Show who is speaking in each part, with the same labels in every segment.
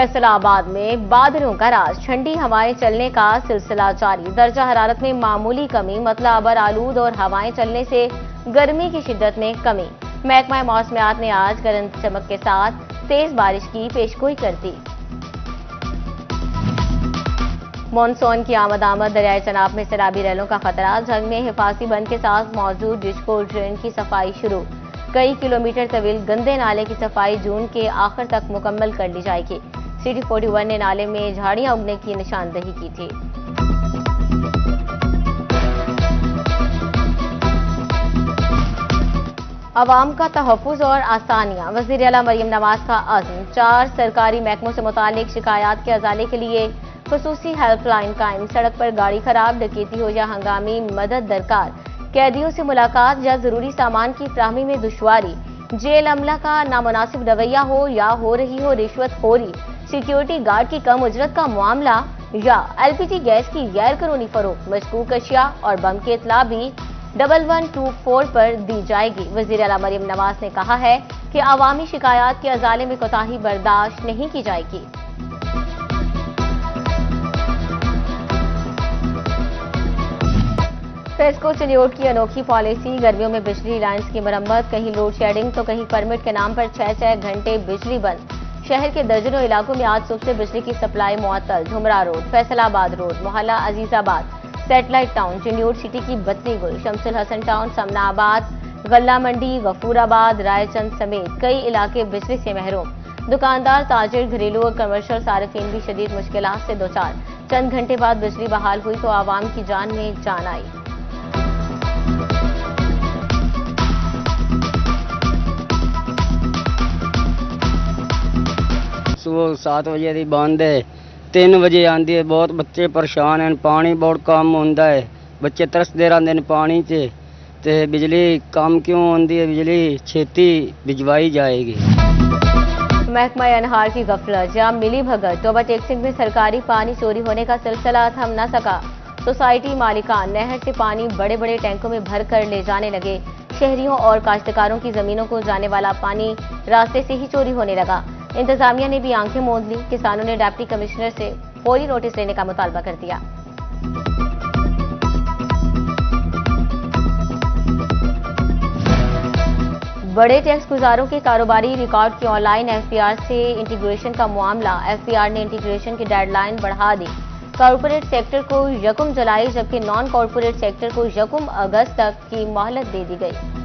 Speaker 1: फैसलाबाद में बादलों का राज, ठंडी हवाएं चलने का सिलसिला जारी। दर्जा हरारत में मामूली कमी, मतलब अबर आलूद और हवाएं चलने से गर्मी की शिद्दत में कमी। महकमा मौसमियात ने आज गरज चमक के साथ तेज बारिश की पेशगोई कर दी। मानसून की आमद दरियाए चनाब में सैलाबी रैलों का खतरा। झंग में हिफाजी बंद के साथ मौजूद डिस्को ड्रेन की सफाई शुरू। कई किलोमीटर तवील गंदे नाले की सफाई जून के आखिर तक मुकम्मल कर ली जाएगी। सिटी 41 ने नाले में झाड़ियां उगने की निशानदही की थी। अवाम का तहफ़्फ़ुज़ और आसानियां, वज़ीर आला मरियम नवाज का अज़्म। 4 सरकारी महकमों से मुतालिक शिकायत के अजाले के लिए खुसूसी हेल्पलाइन कायम। सड़क पर गाड़ी खराब, डकैती हो या हंगामी मदद दरकार। कैदियों से मुलाकात या जरूरी सामान की फ्राहमी में दुश्वारी। जेल अमला का नामुनासिब रवैया हो या हो रही हो रिश्वतखोरी। सिक्योरिटी गार्ड की कम उजरत का मामला या LPG गैस की गैर कानूनी फरोख्त। मशकूक अशिया और बम की इत्तला भी 1124 पर दी जाएगी। वज़ीर आला मरियम नवाज ने कहा है कि अवामी शिकायत के अजाले में कोताही बर्दाश्त नहीं की जाएगी। फेस्को चिलियोट की अनोखी पॉलिसी, गर्मियों में बिजली लाइन्स की मरम्मत, कहीं लोड शेडिंग तो कहीं परमिट के नाम पर 6-6 घंटे बिजली बंद। शहर के दर्जनों इलाकों में आज सुबह से बिजली की सप्लाई मुअत्तल। धुमरा रोड, फैसलाबाद रोड, मोहल्ला अजीजाबाद, सैटेलाइट टाउन, चिलियोट सिटी की बत्ती गुल, शमसुल हसन टाउन, समनाबाद, गल्ला मंडी, गफूराबाद, रायचंद समेत कई इलाके बिजली से महरूम। दुकानदार, ताजिर, घरेलू और कमर्शियल सार्फिन भी शदीद मुश्किलात से दो चार। चंद घंटे बाद बिजली बहाल हुई तो आवाम की जान में जान आई।
Speaker 2: सुबह 7 बजे की बंद है, 3 बजे आती है। बहुत बच्चे परेशान हैं, पानी बहुत कम होता है, बच्चे तरसते रहते हैं पानी से। ते बिजली कम क्यों आती है? बिजली छेती भिजवाई जाएगी।
Speaker 1: महकमा अनहार की गफलत या मिली भगत। टोबा टेक्सिंग में सरकारी पानी चोरी होने का सिलसिला थम न सका। सोसाइटी मालिकान नहर से पानी बड़े बड़े टैंकों में भर कर ले जाने लगे। शहरियों और काश्तकारों की जमीनों को जाने वाला पानी रास्ते से ही चोरी होने लगा। इंतजामिया ने भी आंखें मूंद ली। किसानों ने डिप्टी कमिश्नर से फौरी नोटिस लेने का मुतालबा कर दिया। बड़े टैक्स गुजारों के कारोबारी रिकॉर्ड की ऑनलाइन FPR से इंटीग्रेशन का मामला। FPR ने इंटीग्रेशन की डेडलाइन बढ़ा दी। कॉर्पोरेट सेक्टर को 1 जुलाई जबकि नॉन कॉर्पोरेट सेक्टर को 1 अगस्त तक की मोहलत दे दी गई।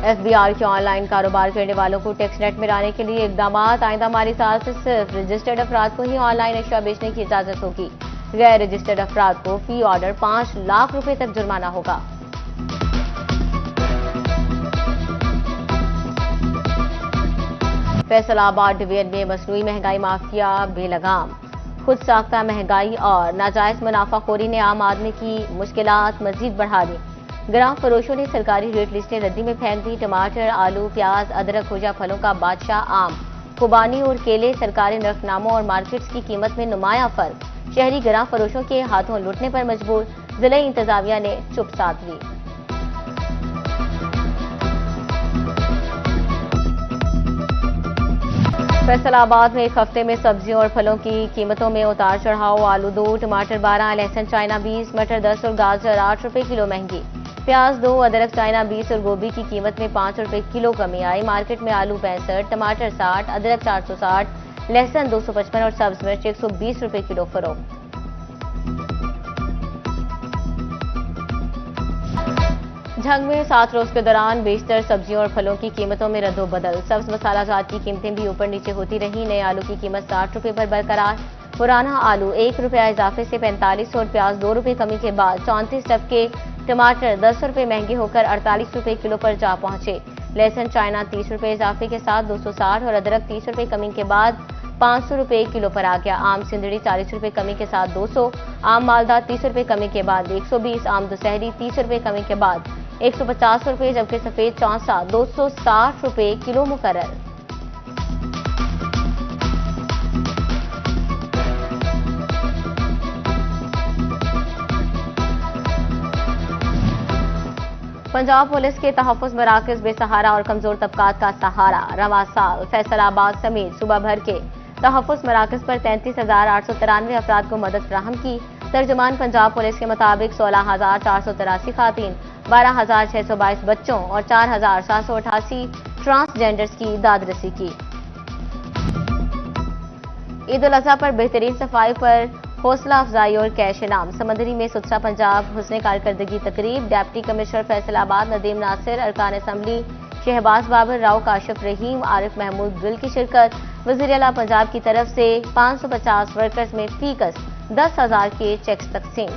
Speaker 1: FBR के ऑनलाइन कारोबार करने वालों को टैक्स नेट में लाने के लिए इकदाम। आइंदा माली साल से सिर्फ रजिस्टर्ड अफराद को ही ऑनलाइन अशिया बेचने की इजाजत होगी। गैर रजिस्टर्ड अफराद को फी ऑर्डर 5 लाख रुपए तक जुर्माना होगा। फैसलाबाद डिवीजन में मसनूई महंगाई माफिया बेलगाम। खुद साख्ता महंगाई और नाजायज मुनाफाखोरी ने आम आदमी की मुश्किलात मजीद बढ़ा दी। ग्राम फरोशों ने सरकारी रेट लिस्टें रद्दी में फेंक दी। टमाटर, आलू, प्याज, अदरक, खोजा फलों का बादशाह आम, खुबानी और केले सरकारी नरफनामों और मार्केट्स की कीमत में नुमाया फर्क। शहरी ग्राम फरोशों के हाथों लुटने पर मजबूर। जिला इंतजामिया ने चुप साध ली। फैसलाबाद में एक हफ्ते में सब्जियों और फलों की कीमतों में उतार चढ़ाव। आलू 2, टमाटर 12, लहसुन चाइना 20, मटर 10 और गाजर 8 रुपए किलो महंगी। प्याज 2, अदरक चाइना 20 और गोभी की कीमत में 5 रुपए किलो कमी आई। मार्केट में आलू 65, टमाटर 60, अदरक 460, लहसुन 255 और सब्ज मिर्च 120 रुपए किलो फरोख्त। झंग में 7 रोज के दौरान बेशतर सब्जियों और फलों की कीमतों में रद्दोबदल। सब्ज मसाला जात की कीमतें भी ऊपर नीचे होती रही। नए आलू की कीमत 60 रुपए पर बरकरार। पुराना आलू 1 रुपया इजाफे से 45 और प्याज 2 रुपए कमी के बाद 34 टके। टमाटर 10 रुपए महंगे होकर 48 रुपए किलो पर जा पहुंचे। लहसुन चाइना 30 रुपए इजाफे के साथ 260 और अदरक 30 रुपए कमी के बाद 500 रुपए किलो पर आ गया। आम सिंदड़ी 40 रुपए कमी के साथ 200, आम मालदा 30 रुपए कमी के बाद 120, आम दुशहरी 30 रुपए कमी के बाद 150 रुपए, जबकि सफेद चौसा 260 रुपए किलो मुकर्रर। पंजाब पुलिस के तहफ़्फ़ुज़ मराकज़ बेसहारा और कमजोर तबकात का सहारा। रवां साल फैसलाबाद समेत सूबा भर के तहफ़्फ़ुज़ मराकज़ पर 33,893 अफराद को मदद फराहम की। तर्जुमान पंजाब पुलिस के मुताबिक 16,483 खातीन, 12,622 बच्चों और 4,788 ट्रांसजेंडर्स की दादरसी की। ईद उल अजहा पर बेहतरीन सफाई पर हौसला अफजाई और कैश इनाम। समंदरी में सुथरा पंजाब हुस्न कारकर्दगी तकरीब। डिप्टी कमिश्नर फैसलाबाद नदीम नासिर, अरकान असम्बली शहबाज बाबर, राव काशिफ रहीम, आरिफ महमूद गिल की शिरकत। वज़ीर आला पंजाब की तरफ से 550 वर्कर्स में फीकस 10,000 के चेक्स तकसीम।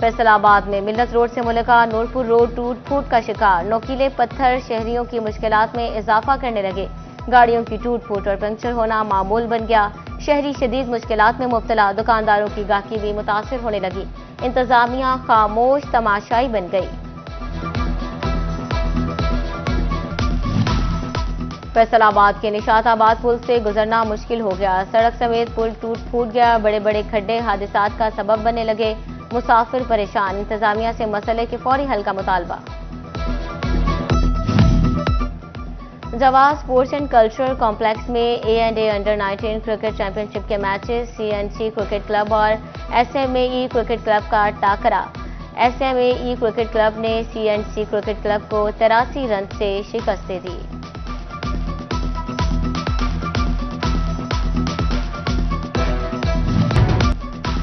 Speaker 1: फैसलाबाद में मिल्लत रोड से मुलाकात, नूरपुर रोड टूट फूट का शिकार। नोकीले पत्थर शहरियों की मुश्किलात में इजाफा करने लगे। गाड़ियों की टूट फूट और पंक्चर होना मामूल बन गया। शहरी शदीद मुश्किलात में मुब्तला। दुकानदारों की गाहकी भी मुतासिर होने लगी। इंतजामिया खामोश तमाशाई बन गई। फैसलाबाद के निशाताबाद पुल से गुजरना मुश्किल हो गया। सड़क समेत पुल टूट फूट गया। बड़े बड़े खड्डे हादसात का सबब बनने लगे। मुसाफिर परेशान। इंतजामिया से मसले के फौरी हल का मुतालबा। जवाब स्पोर्ट्स एंड कल्चरल कॉम्प्लेक्स में A&A अंडर-19 क्रिकेट चैंपियनशिप के मैचेस। CNC क्रिकेट क्लब और SMAE क्रिकेट क्लब का टाकरा। SMAE क्रिकेट क्लब ने CNC क्रिकेट क्लब को 83 रन से शिकस्त दे दी।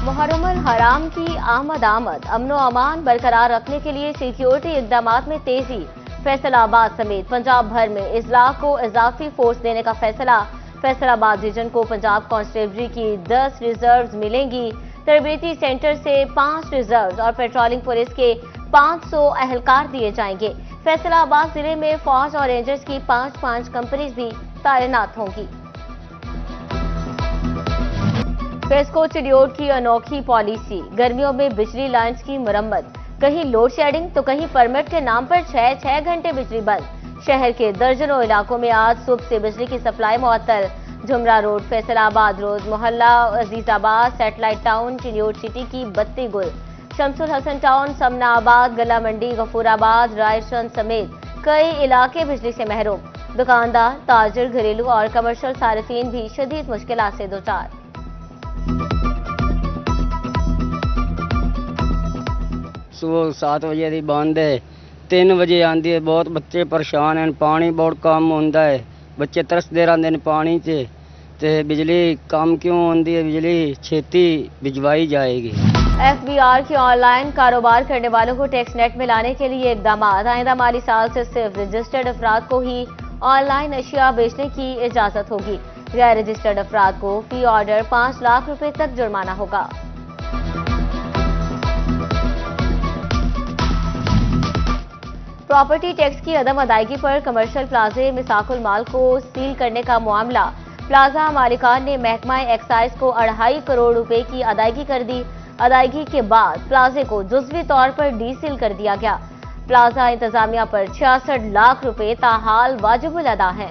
Speaker 1: मुहर्रमुल हराम की आमद अमनो अमान बरकरार रखने के लिए सिक्योरिटी इकदामात में तेजी। फैसलाबाद समेत पंजाब भर में इजलाह को इजाफी फोर्स देने का फैसला। फैसलाबाद रीजन को पंजाब कांस्टेबलरी की 10 रिजर्व्स मिलेंगी। तरबेती सेंटर से 5 रिजर्व्स और पेट्रोलिंग पुलिस के 500 एहलकार दिए जाएंगे। फैसलाबाद जिले में फौज और रेंजर्स की 5-5 कंपनीज भी तैनात होंगी। फेस्को चिडियोट की अनोखी पॉलिसी। गर्मियों में बिजली लाइन्स की मरम्मत। कहीं लोड शेडिंग तो कहीं परमिट के नाम पर 6-6 घंटे बिजली बंद। शहर के दर्जनों इलाकों में आज सुबह से बिजली की सप्लाई मुअत्तल। झुमरा रोड, फैसलाबाद रोड, मोहल्ला अजीजाबाद, सैटेलाइट टाउन, चिडियोट सिटी की बत्ती गुल। शमसुल हसन टाउन, समनाबाद, गला मंडी, गफूराबाद, रायचंद समेत कई इलाके बिजली से महरूम। दुकानदार, ताजिर, घरेलू और कमर्शियल सारिफीन भी शदीद मुश्किलात से दो चार।
Speaker 2: सुबह 7 ਵਜੇ ਦੀ ਬੰਦ ਹੈ, 3 ਵਜੇ ਆਂਦੀ ਹੈ। ਬਹੁਤ ਬੱਚੇ ਪਰੇਸ਼ਾਨ ਹਨ। ਪਾਣੀ ਬਹੁਤ ਕਮ ਹੁੰਦਾ ਹੈ। ਬੱਚੇ ਤਰਸਦੇ ਰਹਿੰਦੇ ਨੇ ਪਾਣੀ 'ਚ ਤੇ ਬਿਜਲੀ ਕਮ क्यों ਹੁੰਦੀ है? बिजली छेती भिजवाई जाएगी।
Speaker 1: FBR की ऑनलाइन कारोबार करने वालों को टैक्स नेट में लाने के लिए इकदाम। आइंदा माली साल से सिर्फ रजिस्टर्ड अफराद को ही ऑनलाइन अशिया बेचने की इजाजत होगी। गैर रजिस्टर्ड अफराद को फी ऑर्डर 5 लाख रुपए तक जुर्माना होगा। प्रॉपर्टी टैक्स की अदम अदायगी पर कमर्शियल प्लाजे मिसाकुल माल को सील करने का मामला। प्लाजा मालिकान ने महकमा एक्साइज को 2.5 करोड़ रुपए की अदायगी कर दी। अदायगी के बाद प्लाजे को जुज़वी तौर पर डीसील कर दिया गया। प्लाजा इंतजामिया पर 66 लाख रुपए ताहाल वाजिबुल अदा है।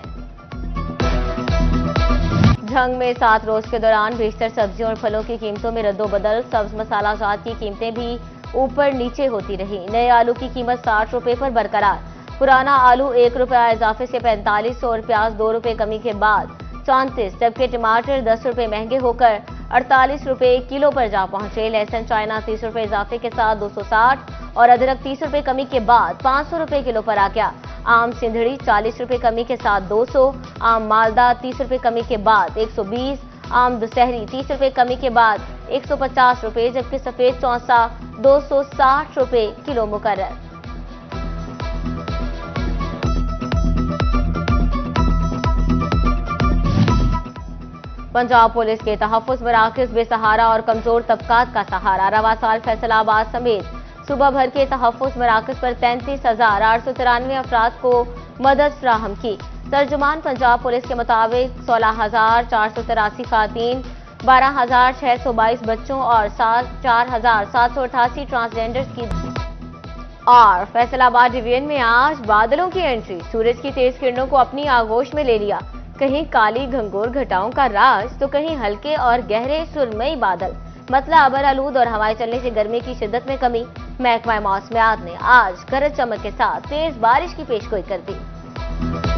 Speaker 1: जंग में 7 रोज के दौरान बेशतर सब्जियों और फलों की कीमतों में रद्दोबदल। सब्ज मसाला जात की कीमतें भी ऊपर नीचे होती रही। नए आलू की कीमत 60 रुपए पर बरकरार। पुराना आलू 1 रुपया इजाफे से 45 और प्याज 2 रुपए कमी के बाद 34, जबकि टमाटर 10 रुपए महंगे होकर 48 रुपए किलो पर जा पहुंचे। लहसुन चाइना 30 रुपए इजाफे के साथ 260 और अदरक 30 रुपए कमी के बाद 500 रुपए किलो पर आ गया। आम सिंधड़ी 40 रुपए कमी के साथ 200, आम मालदा 30 रुपए कमी के बाद 120, आम दशहरी 30 रुपए कमी के बाद 150 रुपए, जबकि सफेद चौसा 260 रुपए किलो मुकर्रर। पंजाब पुलिस के तहफ़्फ़ुज़ मराकज़ बेसहारा और कमजोर तबकात का सहारा। रवां साल फैसलाबाद समेत सूबा भर के तहफ़्फ़ुज़ मराकज़ पर 33,893 अफराद को मदद फराहम की। तर्जुमान पंजाब पुलिस के मुताबिक 16,483 खातीन, 12,622 बच्चों और 4,788 ट्रांसजेंडर्स की। और फैसलाबाद डिवीजन में आज बादलों की एंट्री। सूरज की तेज किरणों को अपनी आगोश में ले लिया। कहीं काली घंघोर घटाओं का राज तो कहीं हल्के और गहरे सुरमई बादल। मतलब अबर आलूद और हवाएं चलने से गर्मी की शिद्दत में कमी। महकमा मौसमियात ने आज गरज चमक के साथ तेज बारिश की पेशगोई कर दी।